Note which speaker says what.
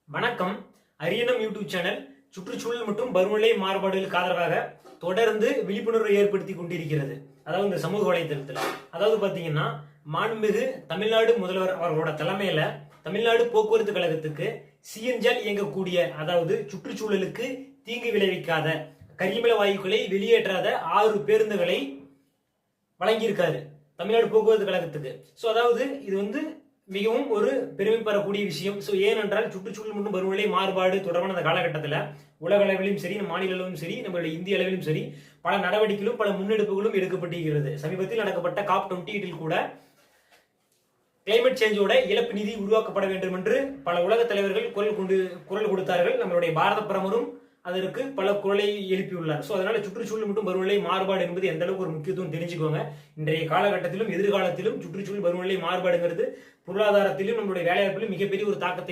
Speaker 1: வணக்கம். அரியணம் YouTube channel சுற்றுச்சூழல் மற்றும் பருவநிலை மாறுபாடுகளுக்கு ஆதரவாக தொடர்ந்து விழிப்புணர்வை ஏற்படுத்தி கொண்டிருக்கிறது. அதாவது இந்த சமூக வலைதளத்தில் அதாவது பாத்தீங்கன்னா மாண்புமிகு தமிழ்நாடு முதல்வர் அவர்களோட தலைமையில தமிழ்நாடு போக்குவரத்து கழகத்துக்கு சிஎன்ஜியால் இயங்கக்கூடிய அதாவது சுற்றுச்சூழலுக்கு தீங்கு விளைவிக்காத கரிமல வாயுக்களை வெளியேற்றாத 6 பேருந்துகளை வழங்கியிருக்காரு தமிழ்நாடு போக்குவரத்து கழகத்துக்கு. ஸோ அதாவது இது மிகவும் ஒரு பெருமை பெறக்கூடிய விஷயம். ஸோ ஏனென்றால் சுற்றுச்சூழல் மற்றும் பருவநிலை மாறுபாடு தொடர்பான அந்த காலகட்டத்தில் உலக அளவிலும் சரி, மாநில அளவிலும் சரி, நம்மளுடைய இந்திய அளவிலும் சரி பல நடவடிக்கைகளும் பல முன்னெடுப்புகளும் எடுக்கப்பட்டிருக்கிறது. சமீபத்தில் நடக்கப்பட்ட COP28 கூட கிளைமேட் சேஞ்சோட இழப்பு நிதி உருவாக்கப்பட வேண்டும் என்று பல உலக தலைவர்கள் குரல் கொடுத்தார்கள். நம்மளுடைய பாரத பிரதமரும் அதற்கு பல குரலை எழுப்பியுள்ளார். ஸோ அதனால சுற்றுச்சூழல் மற்றும் பருவநிலை மாறுபாடு என்பது எந்த அளவுக்கு ஒரு முக்கியத்துவம் தெரிஞ்சுக்கோங்க. இன்றைய காலகட்டத்திலும் எதிர்காலத்திலும் சுற்றுச்சூழல் பருவநிலை மாறுபாடுங்கிறது பொருளாதாரத்திலும் நம்மளுடைய வேலைவாய்ப்பிலும் மிகப்பெரிய ஒரு தாக்கத்தை